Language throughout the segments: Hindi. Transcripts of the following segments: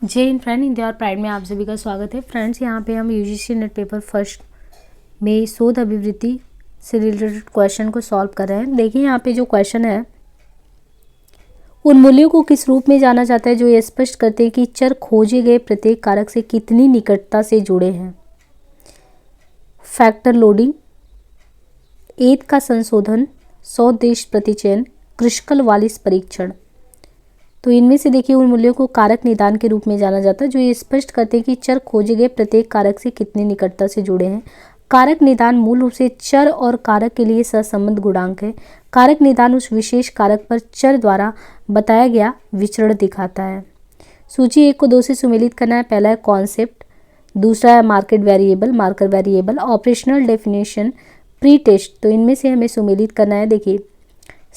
जय हिंद फ्रेंड, इंडिया और प्राइड में आप सभी का स्वागत है। फ्रेंड्स, यहाँ पे हम यूजीसी नेट पेपर फर्स्ट में शोध अभिवृत्ति से रिलेटेड क्वेश्चन को सॉल्व कर रहे हैं। देखिए यहाँ पे जो क्वेश्चन है, उन मूल्यों को किस रूप में जाना जाता है जो ये स्पष्ट करते हैं कि चर खोजे गए प्रत्येक कारक से कितनी निकटता से जुड़े हैं। फैक्टर लोडिंग, एथ का संशोधन, 100 देश प्रतिचयन, क्रिस्कल वालिस परीक्षण। तो इनमें से देखिए उन मूल्यों को कारक निदान के रूप में जाना जाता है जो ये स्पष्ट करते हैं कि चर खोजे गए प्रत्येक कारक से कितनी निकटता से जुड़े हैं। कारक निदान मूल रूप से चर और कारक के लिए सहसंबंध गुणांक है। कारक निदान उस विशेष कारक पर चर द्वारा बताया गया विचरण दिखाता है। सूची 1 को 2 से सुमेलित करना है। पहला है कॉन्सेप्ट, दूसरा है market variable, marker variable, operational definition, pre test. तो इनमें से हमें सुमेलित करना है। देखिए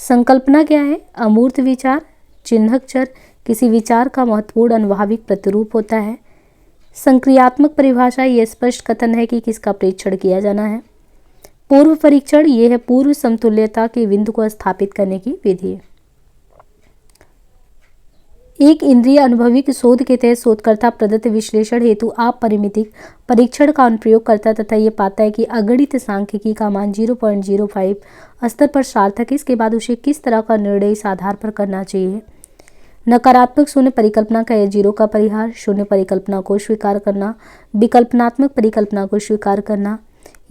संकल्पना क्या है? अमूर्त विचार, चिन्हक चर किसी विचार का महत्वपूर्ण अनुभाविक प्रतिरूप होता है। संक्रियात्मक परिभाषा यह स्पष्ट कथन है कि किसका परीक्षण किया जाना है। पूर्व परीक्षण यह है पूर्व समतुल्यता के बिंदु को स्थापित करने की विधि। एक इंद्रिय अनुभविक शोध के तहत शोधकर्ता प्रदत्त विश्लेषण हेतु अपरिमितिक परीक्षण का अनुप्रयोग करता तथा ये पाता है कि अगणित सांख्यिकी का मान 0.05 स्तर पर सार्थक है। इसके बाद उसे किस तरह का निर्णय इस आधार पर करना चाहिए। नकारात्मक शून्य परिकल्पना का या 0 का परिहार, शून्य परिकल्पना को स्वीकार करना, विकल्पनात्मक परिकल्पना को स्वीकार करना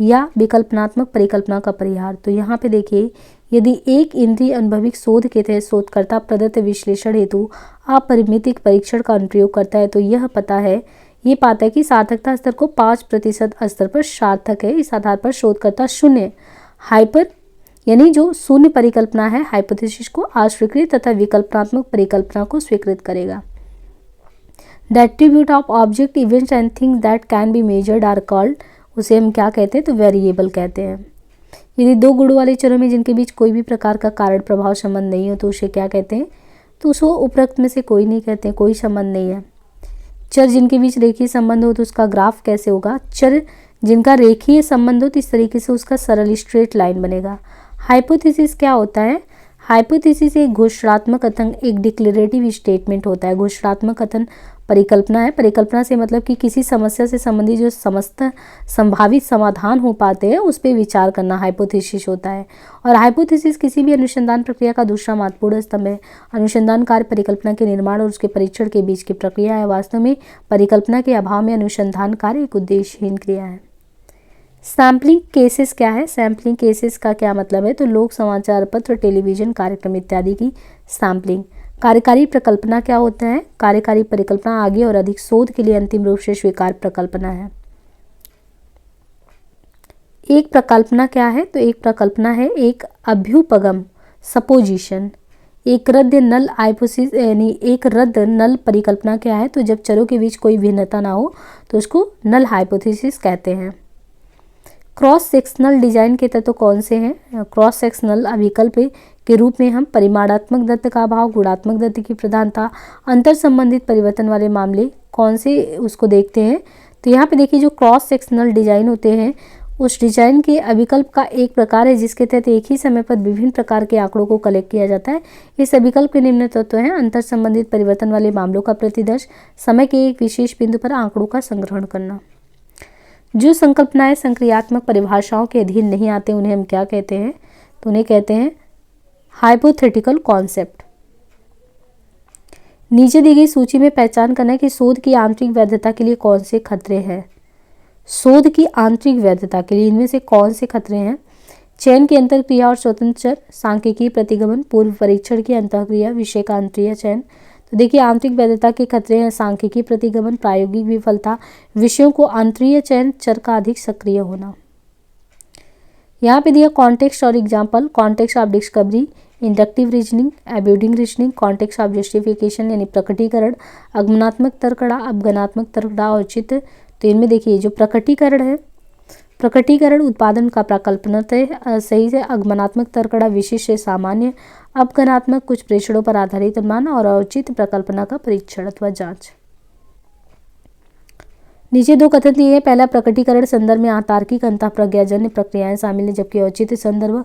या विकल्पनात्मक परिकल्पना का परिहार। तो यहाँ पे देखिए यदि एक इंद्रिय अनुभविक शोध के तहत शोधकर्ता प्रदत्त विश्लेषण हेतु अपरिमितिक परीक्षण का अनुप्रयोग करता है तो यह पाता है कि सार्थकता स्तर को 5% स्तर पर सार्थक है। इस आधार पर शोधकर्ता शून्य हाइपर यानी जो शून्य परिकल्पना है हाइपोथेसिस को अस्वीकृत तथा विकल्पनात्मक परिकल्पना को स्वीकृत करेगा। The attribute of object, events and things that can be measured are called, उसे हम क्या कहते हैं? तो वेरिएबल कहते हैं। यदि दो गुण वाले चरों में जिनके बीच कोई भी प्रकार का कारण प्रभाव संबंध नहीं हो तो उसे क्या कहते हैं? तो उसको उपरोक्त में से कोई नहीं कहते हैं, कोई संबंध नहीं है। चर जिनके बीच रेखीय संबंध हो तो उसका ग्राफ कैसे होगा? चर जिनका रेखीय संबंध हो तो इस तरीके से उसका सरल स्ट्रेट लाइन बनेगा। हाइपोथेसिस क्या होता है? हाइपोथेसिस एक घोषणात्मक कथन, एक डिक्लेरेटिव स्टेटमेंट होता है। घोषणात्मक कथन परिकल्पना है। परिकल्पना से मतलब कि किसी समस्या से संबंधित जो समस्त संभावित समाधान हो पाते हैं उस पर विचार करना हाइपोथेसिस होता है। और हाइपोथेसिस किसी भी अनुसंधान प्रक्रिया का दूसरा महत्वपूर्ण स्तंभ है। अनुसंधान कार्य परिकल्पना के निर्माण और उसके परीक्षण के बीच की प्रक्रिया है। वास्तव में परिकल्पना के अभाव में अनुसंधान कार्य एक उद्देश्यहीन क्रिया है। सैम्पलिंग केसेस क्या है? सैम्पलिंग केसेस का क्या मतलब है? तो लोक समाचार पत्र, टेलीविजन कार्यक्रम इत्यादि की सैम्पलिंग। कार्यकारी प्रकल्पना क्या होता है? कार्यकारी परिकल्पना आगे और अधिक शोध के लिए अंतिम रूप से स्वीकार प्रकल्पना है। एक प्रकल्पना क्या है? तो एक प्रकल्पना है एक अभ्युपगम, सपोजिशन। एक रद्द नल हाइपोथेसिस यानी एक रद्द नल परिकल्पना क्या है? तो जब चरों के बीच कोई भिन्नता ना हो तो उसको नल हाइपोथेसिस कहते हैं। क्रॉस सेक्शनल डिजाइन के तत्व कौन से हैं? क्रॉस सेक्शनल अभिकल्प के रूप में हम परिमाणात्मक दत्त का अभाव, गुणात्मक दत्त की प्रधानता, अंतर संबंधित परिवर्तन वाले मामले कौन से उसको देखते हैं। तो यहाँ पे देखिए जो क्रॉस सेक्शनल डिजाइन होते हैं उस डिजाइन के अभिकल्प का एक प्रकार है जिसके तहत एक ही समय पर विभिन्न प्रकार के आंकड़ों को कलेक्ट किया जाता है। इस अभिकल्प के निम्न तत्व हैं: अंतर संबंधित परिवर्तन वाले मामलों का प्रतिदर्श, समय के एक विशेष बिंदु पर आंकड़ों का संग्रहण करना। जो संकल्पनाएं संक्रियात्मक परिभाषाओं के अधीन नहीं आते उन्हें हम क्या कहते हैं? तो उन्हें कहते हैं हाइपोथेटिकल कॉन्सेप्ट। नीचे दी गई सूची में पहचान करना है कि शोध की आंतरिक वैधता के लिए कौन से खतरे हैं। शोध की आंतरिक वैधता के लिए इनमें से कौन से खतरे हैं? चयन की अंतःक्रिया और स्वतंत्र चर, सांख्यिकीय प्रतिगमन, पूर्व परीक्षण की अंतःक्रिया, विषय का अंतरीय चयन। तो देखिए आंतरिक वैधता के खतरे हैं सांख्यिकीय प्रतिगमन, प्रायोगिक विफलता, विषयों को आंतरीय चयन, चर का अधिक सक्रिय होना। यहाँ पे दिया कॉन्टेक्स्ट और example. Context of discovery, inductive reasoning, abductive reasoning. Context of justification यानी प्रकटीकरण, आगमनात्मक तर्कड़ा, अपगनात्मक तर्कड़ा और चित्र। तो इनमें देखिए जो प्रकटीकरण है, प्रकटीकरण उत्पादन का प्रकल्पनतः सही से, आगमनात्मक तर्कड़ा विशिष्ट से सामान्य, अपगनात्मक कुछ प्रेक्षणों पर आधारित अनुमान और औचित्य प्रकल्पना का परीक्षण अथवा जांच। नीचे दो कथन दिए हैं। पहला, प्रकटीकरण संदर्भ में अतार्किक अंतःप्रज्ञाजन्य प्रक्रियाएं शामिल हैं जबकि औचित्य संदर्भ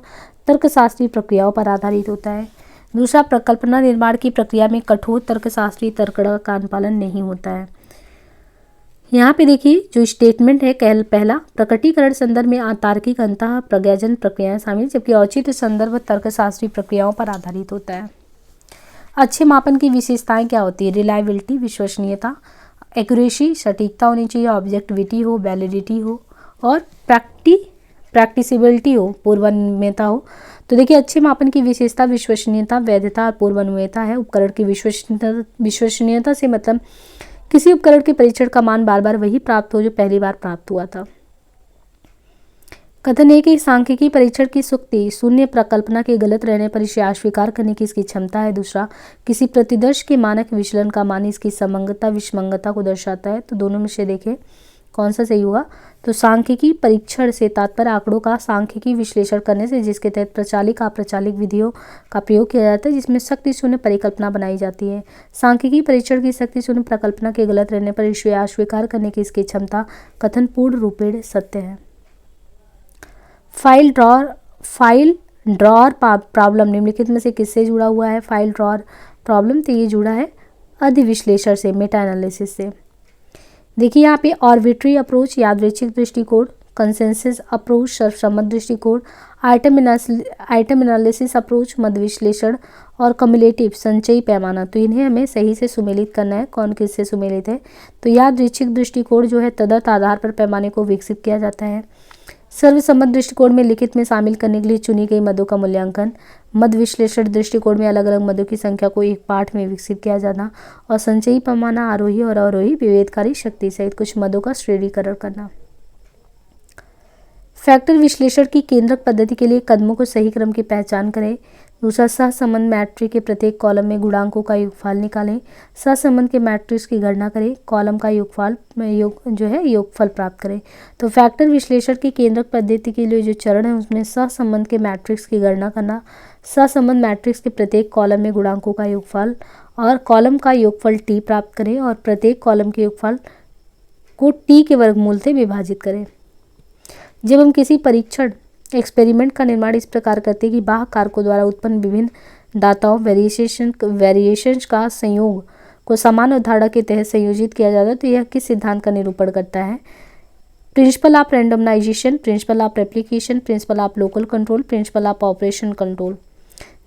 तर्कशास्त्रीय प्रक्रियाओं पर आधारित होता है। दूसरा, प्रकल्पना निर्माण की प्रक्रिया में कठोर तर्कशास्त्री तर्क का अनुपालन नहीं होता है। यहाँ पे देखिए जो स्टेटमेंट है पहला, प्रकटीकरण संदर्भ में अतार्किक अंतः प्रज्ञाजन प्रक्रियाएं शामिल, जबकि औचित्य संदर्भ तर्कशास्त्री प्रक्रियाओं पर आधारित होता है। अच्छे मापन की विशेषताएं क्या होती है? रिलायबिलिटी, विश्वसनीयता, एक्यूरेसी, सटीकता होनी चाहिए, ऑब्जेक्टिविटी हो, वैलिडिटी हो और प्रैक्टिसिबिलिटी हो, पूर्वान्वयता हो। तो देखिए अच्छे मापन की विशेषता विश्वसनीयता, वैधता और पूर्वान्वयता है। उपकरण की विश्वसनीयता से मतलब किसी उपकरण के परीक्षण का मान बार बार वही प्राप्त हो जो पहली बार प्राप्त हुआ था। कथन है कि सांख्यिकी परीक्षण की सुक्ति शून्य प्रकल्पना के गलत रहने पर इसे अस्वीकार करने की इसकी क्षमता है। दूसरा, किसी प्रतिदर्श के मानक विचलन का मान इसकी समंगता विषमंगता को दर्शाता है। तो दोनों में से देखें कौन सा सही होगा। तो सांख्यिकी परीक्षण से तात्पर्य आंकड़ों का सांख्यिकी विश्लेषण करने से, जिसके तहत प्रचालित अप्रचालित विधियों का प्रयोग किया जाता है, जिसमें शक्ति शून्य परिकल्पना बनाई जाती है। सांख्यिकी परीक्षण की शक्ति शून्य प्रकल्पना के गलत रहने पर इसे अस्वीकार करने की इसकी क्षमता कथन पूर्ण रूपेण सत्य है। फाइल ड्रॉअर प्रॉब्लम निम्नलिखित में से किससे जुड़ा हुआ है? फाइल ड्रॉअर प्रॉब्लम तो ये जुड़ा है अधिविश्लेषण से, मेटा एनालिसिस से। देखिए यहाँ पे आर्बिट्री अप्रोच यादृच्छिक दृष्टिकोण, कंसेंसस अप्रोच सर्वसम्मत दृष्टिकोण, आइटम एनालिसिस अप्रोच मध्य विश्लेषण और कम्युलेटिव संचयी पैमाना। तो इन्हें हमें सही से सुमेलित करना है। कौन किससे सुमेलित है? तो यादृच्छिक दृष्टिकोण जो है तदर्थ आधार पर पैमाने को विकसित किया जाता है। सर्वसम्मत दृष्टिकोण में लिखित में शामिल करने के लिए चुनी गई मदों का मूल्यांकन, मध्य विश्लेषण दृष्टिकोण में अलग अलग मदों की संख्या को एक पाठ में विकसित किया जाना और संचयी पैमाना आरोही और अवरोही विभेदकारी शक्ति सहित कुछ मदों का श्रेणीकरण करना। फैक्टर विश्लेषण की केंद्रक पद्धति के लिए कदमों को सही क्रम की पहचान करें। दूसरा, सहसंबंध मैट्रिक्स के प्रत्येक कॉलम में गुणांकों का योगफल निकालें। सहसंबंध के मैट्रिक्स की गणना करें, कॉलम का योगफल प्राप्त करें। तो फैक्टर विश्लेषण की केंद्रक पद्धति के लिए जो चरण है उसमें सहसंबंध के मैट्रिक्स की गणना करना, सहसंबंध मैट्रिक्स के प्रत्येक कॉलम में गुणांकों का योगफल और कॉलम का योगफल टी प्राप्त करें और प्रत्येक कॉलम के योगफल को टी के वर्गमूल से विभाजित करें। जब हम किसी परीक्षण एक्सपेरिमेंट का निर्माण इस प्रकार करते हैं कि बाह्य कारकों द्वारा उत्पन्न विभिन्न दाताओं वेरिएशंस का संयोग को समान अवधारणा के तहत संयोजित किया जाता है, तो यह किस सिद्धांत का निरूपण करता है? Principle of randomization, principle of replication, principle of local control, principle of operation control.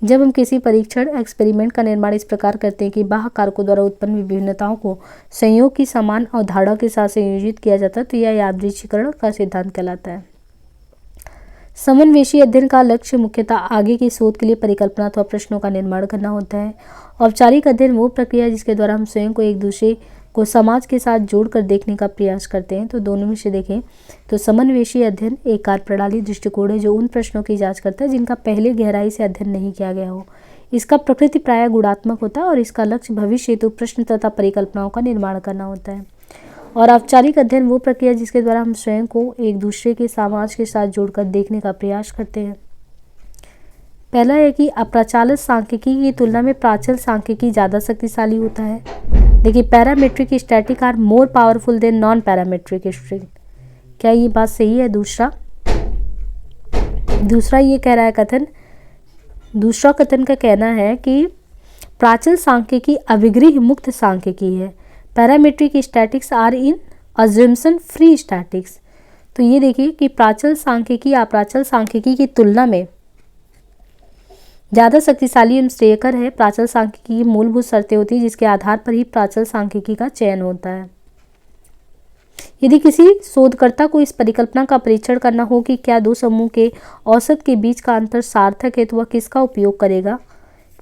जब हम किसी परीक्षण एक्सपेरिमेंट का निर्माण इस प्रकार करते हैं कि बाह्य कारकों द्वारा उत्पन्न विभिन्नताओं को संयोग की समान अवधारणा के साथ संयोजित किया जाता है, तो यह यादृच्छिकरण का सिद्धांत कहलाता है। समन्वेशी अध्ययन का लक्ष्य मुख्यतः आगे की शोध के लिए परिकल्पना अथवा प्रश्नों का निर्माण करना होता है। औपचारिक अध्ययन वो प्रक्रिया जिसके द्वारा हम स्वयं को एक दूसरे को समाज के साथ जोड़कर देखने का प्रयास करते हैं। तो दोनों में से देखें तो समन्वेशी अध्ययन एक कार्यप्रणाली दृष्टिकोण है जो उन प्रश्नों की जांच करता है जिनका पहले गहराई से अध्ययन नहीं किया गया हो। इसका प्रकृति प्रायः गुणात्मक होता है और इसका लक्ष्य भविष्य हेतु प्रश्न तथा परिकल्पनाओं का निर्माण करना होता है। और औपचारिक अध्ययन वो प्रक्रिया जिसके द्वारा हम स्वयं को एक दूसरे के समाज के साथ जोड़कर देखने का प्रयास करते हैं। पहला है कि अप्रचालित सांख्यिकी की तुलना में प्राचल सांख्यिकी ज़्यादा शक्तिशाली होता है। देखिए, parametric static are more powerful than non parametric static. क्या ये बात सही है? दूसरा ये कह रहा है कथन, दूसरा कथन का कहना है कि प्राचल सांख्यिकी अभिगृह मुक्त सांख्यिकी है। Parametric statistics are in assumption free statistics. तो ये देखिए कि प्राचल सांख्यिकी अप्राचल सांख्यिकी की तुलना में ज़्यादा शक्तिशाली एवं श्रेयकर है। प्राचल सांख्यिकी की मूलभूत शर्तें होती है जिसके आधार पर ही प्राचल सांख्यिकी का चयन होता है। यदि किसी शोधकर्ता को इस परिकल्पना का परीक्षण करना हो कि क्या दो समूह के औसत के बीच का अंतर सार्थक है, तो वह किसका उपयोग करेगा?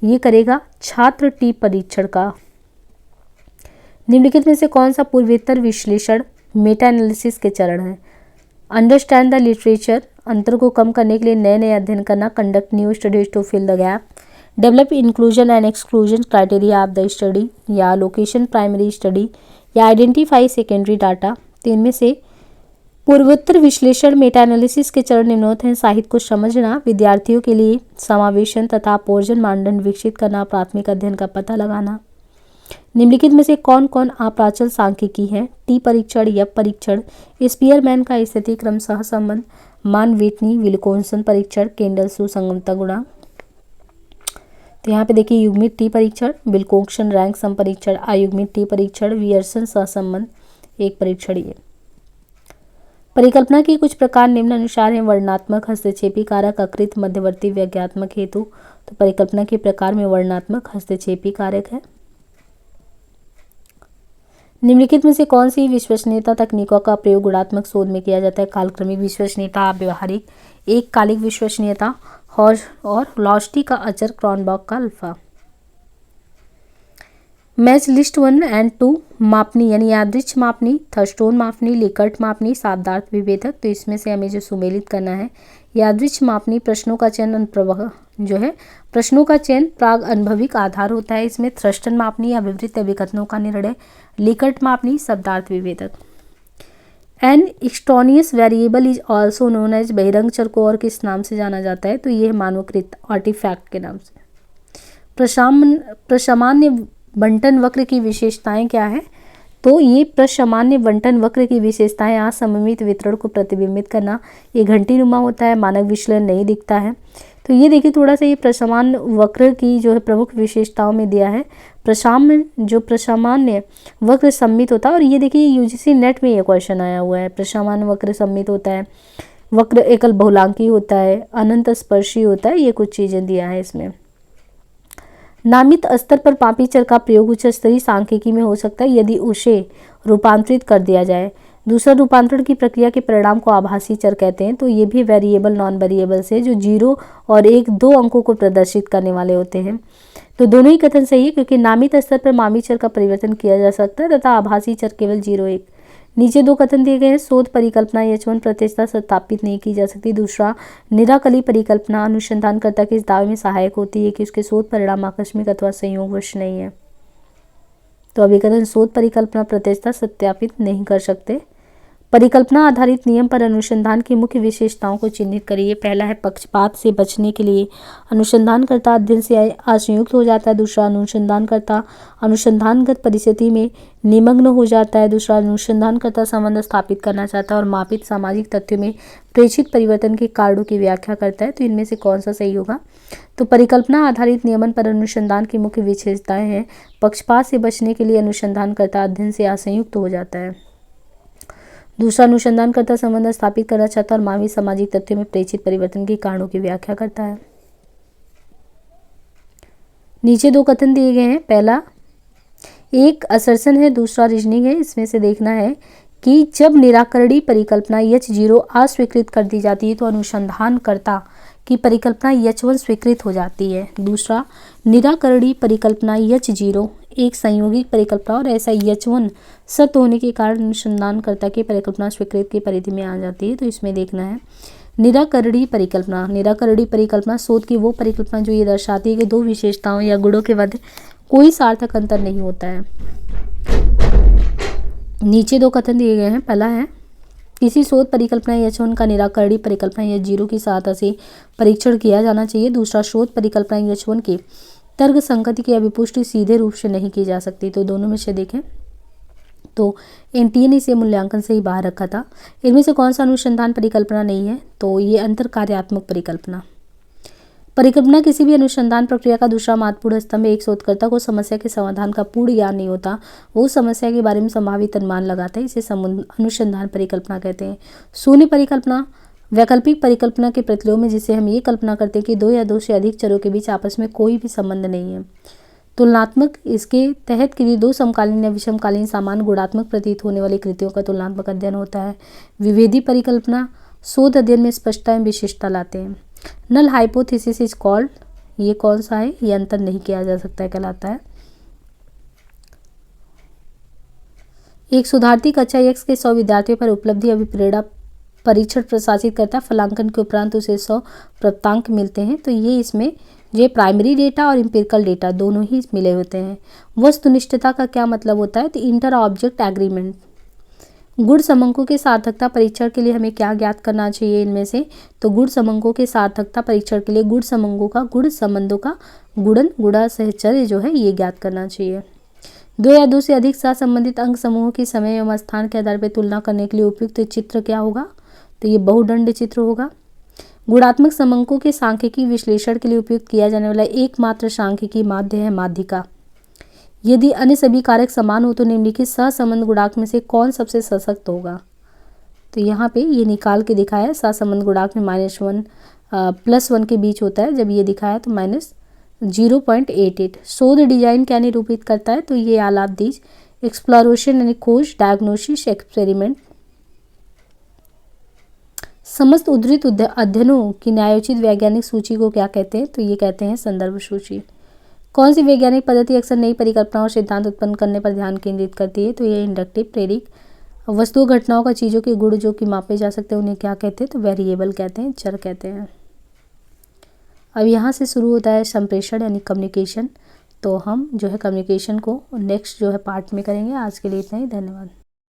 ये करेगा छात्र टी परीक्षण का। निम्नलिखित में से कौन सा पूर्वोत्तर विश्लेषण मेटा एनालिसिस के चरण है? अंडरस्टैंड द लिटरेचर, अंतर को कम करने के लिए नए नए अध्ययन करना, conduct new studies to fill the gap, develop inclusion and exclusion criteria of the study, या लोकेशन प्राइमरी स्टडी, या आइडेंटिफाई सेकेंडरी डाटा। तो इनमें से पूर्वोत्तर विश्लेषण मेटा एनालिसिस के चरण निम्नलिखित हैं: साहित्य को समझना, विद्यार्थियों के लिए समावेशन तथा अपोर्जन मानदंड विकसित करना, प्राथमिक अध्ययन का पता लगाना। निम्नलिखित में से कौन कौन अप्राचल सांख्यिकी है? टी परीक्षण, यप परीक्षण, स्पीयरमैन का स्थिति क्रम सहसंबंध, मान वेटनी विल्कोन्सन परीक्षण, केंडल सुसंगतता गुणांक। तो यहाँ पे देखिए युग्मित टी परीक्षण, विल्कोक्सन रैंक सम परीक्षण, अयुग्मित टी परीक्षण, वियर्सन सहसंबंध एक परीक्षण। ये परिकल्पना की कुछ प्रकार निम्न अनुसार हैं। वर्णनात्मक, हस्तक्षेपी कारक, अकृत, मध्यवर्ती, व्यंग्यात्मक हेतु। तो परिकल्पना के प्रकार में वर्णनात्मक, हस्तक्षेपी कारक है। निम्नलिखित में से कौन सी विश्वसनीयता तकनीकों का प्रयोग गुणात्मक शोध में किया जाता है? कालक्रमिक विश्वसनीयता, व्यवहारिक, एककालिक विश्वसनीयता और लॉस्टी का अचर, क्रॉनबॉक का अल्फा। मैच लिस्ट 1 एंड 2 मापनी यानी यादृच्छ मापनी, थर्स्टोन मापनी, लिकर्ट मापनी, शब्दार्थ विभेदक। तो इसमें से हमें जो सुमेलित करना है, यादृच्छ मापनी प्रश्नों का चयन अनुप्रवाह जो है प्रश्नों का चयन प्राग अनुभविक आधार होता है। इसमें थ्रस्टन मापनी या विवृत विकथनों का निर्णय, लिकर्ट मापनी शब्दार्थ विभेदक। An extraneous variable is also known as, बहिरंग चर को और किस नाम से जाना जाता है? तो ये मानवकृत आर्टिफैक्ट के नाम से। प्रसामान्य बंटन वक्र की विशेषताएं क्या है? तो ये प्रसामान्य बंटन वक्र की विशेषताएं असममित वितरण को प्रतिबिंबित करना, ये घंटीनुमा होता है, मानक विचलन नहीं दिखता है। तो ये देखिए थोड़ा सा ये प्रसामान्य वक्र की जो है प्रमुख विशेषताओं में दिया है। प्रसामान्य वक्र सम्मित होता है, और ये देखिए यूजीसी नेट में ये क्वेश्चन आया हुआ है। प्रसामान्य वक्र सम्मित होता है, वक्र एकल बहुलांकी होता है, अनंत स्पर्शी होता है, ये कुछ चीजें दिया है इसमें। नामित स्तर पर मापी चर का प्रयोग उच्च स्तरीय सांख्यिकी में हो सकता है यदि उसे रूपांतरित कर दिया जाए। दूसरा रूपांतरण की प्रक्रिया के परिणाम को आभासी चर कहते हैं। तो ये भी वेरिएबल नॉन वेरिएबल से जो 0 और 1 दो अंकों को प्रदर्शित करने वाले होते हैं। तो दोनों ही कथन सही है, क्योंकि नामित स्तर पर मापी चर का परिवर्तन किया जा सकता है तथा आभासी चर केवल 0 1। नीचे दो कथन दिए गए हैं। शोध परिकल्पना H1 प्रत्यक्षता सत्यापित नहीं की जा सकती। दूसरा, निराकली परिकल्पना अनुसंधानकर्ता के इस दावे में सहायक होती है कि उसके शोध परिणाम आकस्मिक अथवा संयोगवश नहीं है। तो अभी कथन शोध परिकल्पना प्रत्यक्षता सत्यापित नहीं कर सकते। परिकल्पना आधारित नियम पर अनुसंधान की मुख्य विशेषताओं को चिन्हित करिए। पहला है पक्षपात से बचने के लिए अनुसंधानकर्ता अध्ययन से असंयुक्त हो जाता है। दूसरा, अनुसंधानकर्ता अनुसंधानगत परिस्थिति में निमग्न हो जाता है। दूसरा, अनुसंधानकर्ता संबंध स्थापित करना चाहता है और मापित सामाजिक तथ्यों में प्रेषित परिवर्तन के कारणों की व्याख्या करता है। तो इनमें से कौन सा सही होगा? तो परिकल्पना आधारित नियमन पर अनुसंधान की मुख्य विशेषताएं हैं। पक्षपात से बचने के लिए अनुसंधानकर्ता अध्ययन से असंयुक्त हो जाता है। दूसरा, अनुसंधानकर्ता संबंध स्थापित करना चाहता है और मानवीय सामाजिक तथ्यों में प्रेषित परिवर्तन के कारणों की व्याख्या करता है। नीचे दो कथन दिए गए हैं। पहला एक असर्शन है, दूसरा रीजनिंग है। इसमें से देखना है कि जब निराकरणीय परिकल्पना H0 अस्वीकृत कर दी जाती है तो अनुसंधानकर्ता की परिकल्पना H1 स्वीकृत हो जाती है। दूसरा, निराकरणीय परिकल्पना H0 एक संयोगिक परिकल्पना और ऐसा H1 सत्य होने के कारण अनुसंधानकर्ता की परिकल्पना स्वीकृत की परिधि में आ जाती है। तो इसमें देखना है निराकरणीय परिकल्पना। निराकरणीय परिकल्पना शोध की वो परिकल्पना जो ये दर्शाती है कि दो विशेषताओं या गुणों के मध्य कोई सार्थक अंतर नहीं होता है। नीचे दो कथन दिए गए हैं। पहला है किसी शोध परिकल्पना H1 का निराकरणीय परिकल्पना H0 की सहायता से परीक्षण किया जाना चाहिए। दूसरा, शोध परिकल्पना H1 की तर्क संगति की अभिपुष्टि सीधे रूप से नहीं की जा सकती। तो दोनों में से देखें तो एनटीए ने इसे मूल्यांकन से ही बाहर रखा था। इनमें से कौन सा अनुसंधान परिकल्पना नहीं है? तो ये अंतर कार्यात्मक परिकल्पना। परिकल्पना किसी भी अनुसंधान प्रक्रिया का दूसरा महत्वपूर्ण स्तंभ है। एक शोधकर्ता को समस्या के समाधान का पूर्ण ज्ञान नहीं होता, वो समस्या के बारे में संभावित अनुमान लगाता है, इसे अनुसंधान परिकल्पना कहते हैं। शून्य परिकल्पना वैकल्पिक परिकल्पना के प्रतिलोम में, जिसे हम ये कल्पना करते हैं कि दो या दो से अधिक चरों के बीच आपस में कोई भी संबंध नहीं है। तुलनात्मक, इसके तहत किसी दो समकालीन या विषमकालीन समान गुणात्मक प्रतीत होने वाली कृतियों का तुलनात्मक अध्ययन होता है। विभेदी परिकल्पना शोध अध्ययन में स्पष्टता एवं विशिष्टता लाते हैं। नल हाइपोथेसिस इज कॉल्ड, ये कौन सा है? ये अंतर नहीं किया जा सकता है, कहलाता है। एक शोधार्थी कक्षा X के 100 विद्यार्थियों पर उपलब्धि अभिप्रेरणा परीक्षण प्रशासित करता है। फलांकन के उपरांत उसे 100 प्राप्तांक मिलते हैं। तो ये इसमें ये प्राइमरी डेटा और एम्पिरिकल डेटा दोनों ही मिले होते हैं। वस्तुनिष्ठता का क्या मतलब होता है? तो इंटर ऑब्जेक्ट एग्रीमेंट। गुण समंकों के सार्थकता परीक्षण के लिए हमें क्या ज्ञात करना चाहिए इनमें से? तो गुण समंकों के सार्थकता परीक्षण के लिए गुण समंकों का गुण संबंधों का गुणन गुणा सहचर्य जो है ये ज्ञात करना चाहिए। दो या दो से अधिक सहसंबंधित अंक समूहों की समय एवं स्थान के आधार पर तुलना करने के लिए उपयुक्त चित्र क्या होगा? तो ये बहुदंड चित्र होगा। गुणात्मक समंकों के सांख्यिकी विश्लेषण के लिए उपयोग किया जाने वाला एकमात्र सांख्यिकी माध्य है माध्यिका। यदि अन्य सभी कारक समान हो तो निम्नलिखित सहसंबंध गुणांक में से कौन सबसे सशक्त होगा। तो यहाँ पे ये निकाल के दिखाया है, सहसंबंध गुणांक में -1 +1 के बीच होता है। जब ये दिखाया तो -0.88। शोध डिजाइन क्या निरूपित करता है, तो ये आलाप दीज एक्सप्लोरेशन यानी खोज, डायग्नोसिस, एक्सपेरिमेंट। समस्त उद्धृत अध्ययनों की न्यायोचित वैज्ञानिक सूची को क्या कहते हैं, तो ये कहते हैं संदर्भ सूची। कौन सी वैज्ञानिक पद्धति अक्सर नई परिकल्पना और सिद्धांत उत्पन्न करने पर ध्यान केंद्रित करती है, तो ये इंडक्टिव प्रेरिक। वस्तुओं घटनाओं का चीज़ों के गुण जो कि मापे जा सकते हैं उन्हें क्या कहते हैं, तो वेरिएबल कहते हैं, चर कहते हैं। अब यहाँ से शुरू होता है संप्रेषण यानी कम्युनिकेशन। तो हम जो है कम्युनिकेशन को नेक्स्ट जो है पार्ट में करेंगे। आज के लिए इतना ही, धन्यवाद।